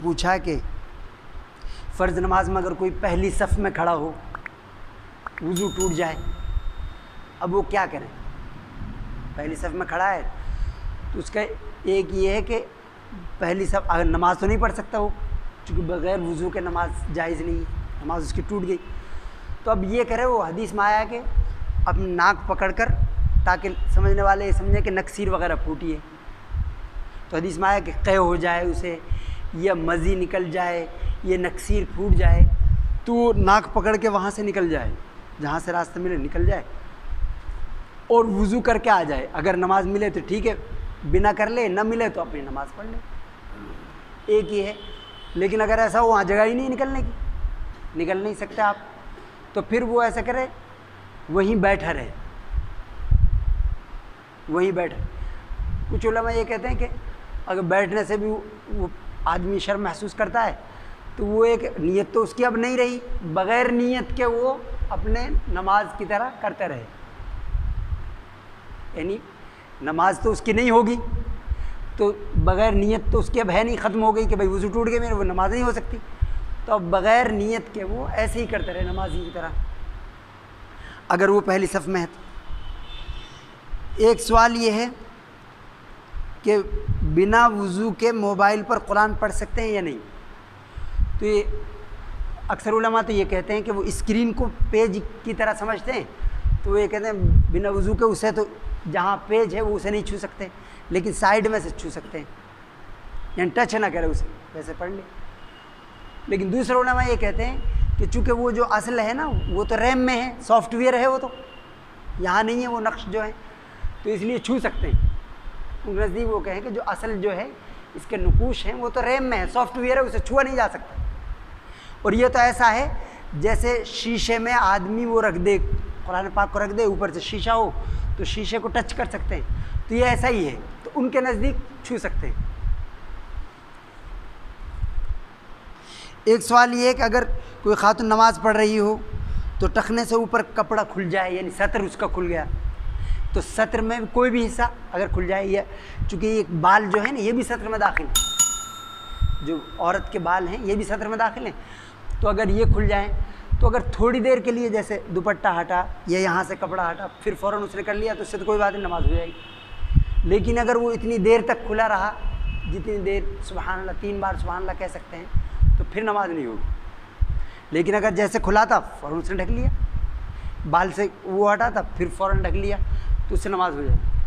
پوچھا کہ فرض نماز میں اگر کوئی پہلی صف میں کھڑا ہو، وضو ٹوٹ جائے، اب وہ کیا کریں؟ پہلی صف میں کھڑا ہے تو اس کا ایک یہ ہے کہ پہلی صف اگر نماز تو نہیں پڑھ سکتا وہ، چونکہ بغیر وضو کے نماز جائز نہیں، نماز اس کی ٹوٹ گئی. تو اب یہ کرے، وہ حدیث میں آیا کہ اپنا ناک پکڑ کر، تاکہ سمجھنے والے یہ سمجھیں کہ نکسیر وغیرہ پھوٹی ہے. تو حدیث میں آیا کہ قے ہو جائے اسے، یا مزی نکل جائے، یہ نکسیر پھوٹ جائے، تو وہ ناک پکڑ کے وہاں سے نکل جائے، جہاں سے راستہ ملے نکل جائے اور وضو کر کے آ جائے. اگر نماز ملے تو ٹھیک ہے، بنا کر لے، نہ ملے تو اپنی نماز پڑھ لے. ایک ہی ہے. لیکن اگر ایسا ہو وہاں جگہ ہی نہیں نکلنے کی، نکل نہیں سکتے آپ، تو پھر وہ ایسا کرے، وہیں بیٹھا رہے، وہیں بیٹھے. کچھ علماء یہ کہتے ہیں کہ اگر بیٹھنے سے بھی وہ آدمی شرم محسوس کرتا ہے تو وہ ایک نیت تو اس کی اب نہیں رہی، بغیر نیت کے وہ اپنے نماز کی طرح کرتے رہے، یعنی نماز تو اس کی نہیں ہوگی، تو بغیر نیت تو اس کی اب ہے نہیں، ختم ہو گئی کہ بھائی وضو ٹوٹ گئے میرے، وہ نماز نہیں ہو سکتی. تو اب بغیر نیت کے وہ ایسے ہی کرتے رہے نمازی کی طرح، اگر وہ پہلی صف میں ہے. ایک سوال یہ ہے کہ بنا وضو کے موبائل پر قرآن پڑھ سکتے ہیں یا نہیں؟ تو یہ اکثر علماء تو یہ کہتے ہیں کہ وہ اسکرین کو پیج کی طرح سمجھتے ہیں، تو وہ یہ کہتے ہیں بنا وضو کے اسے تو جہاں پیج ہے وہ اسے نہیں چھو سکتے، لیکن سائیڈ میں سے چھو سکتے ہیں، یعنی ٹچ نہ کرے اسے، ویسے پڑھ لے. لیکن دوسرے علماء یہ کہتے ہیں کہ چونکہ وہ جو اصل ہے نا وہ تو ریم میں ہے، سافٹ ویئر ہے، وہ تو یہاں نہیں ہے وہ نقش جو ہے، تو اس لیے چھو سکتے ہیں. ان کے نزدیک وہ کہیں کہ جو اصل جو ہے اس کے نقوش ہیں وہ تو ریم میں ہے، سافٹ ویئر ہے، اسے چھوا نہیں جا سکتا. اور یہ تو ایسا ہے جیسے شیشے میں آدمی وہ رکھ دے، قرآن پاک کو رکھ دے، اوپر سے شیشہ ہو تو شیشے کو ٹچ کر سکتے ہیں، تو یہ ایسا ہی ہے، تو ان کے نزدیک چھو سکتے ہیں. ایک سوال یہ ہے کہ اگر کوئی خاتون نماز پڑھ رہی ہو تو ٹخنے سے اوپر کپڑا کھل جائے، یعنی سطر اس کا کھل گیا، تو سطر میں کوئی بھی حصہ اگر کھل جائے، یا چونکہ یہ بال جو ہے نا یہ بھی سطر میں داخل ہیں، جو عورت کے بال ہیں یہ بھی سطر میں داخل ہیں، تو اگر یہ کھل جائیں تو اگر تھوڑی دیر کے لیے جیسے دوپٹہ ہٹا یا یہاں سے کپڑا ہٹا پھر فوراً اس نے کر لیا تو اس سے تو کوئی بات نہیں، نماز ہو جائے گی. لیکن اگر وہ اتنی دیر تک کھلا رہا، جتنی دیر سبحان اللہ 3 بار سبحان اللہ کہہ سکتے ہیں، تو پھر نماز نہیں ہوگی. لیکن اگر جیسے کھلا تھا فوراً اس نے ڈھک لیا، بال سے وہ ہٹا تھا پھر فوراً ڈھک لیا، تو اس سے نماز ہو جائے گی.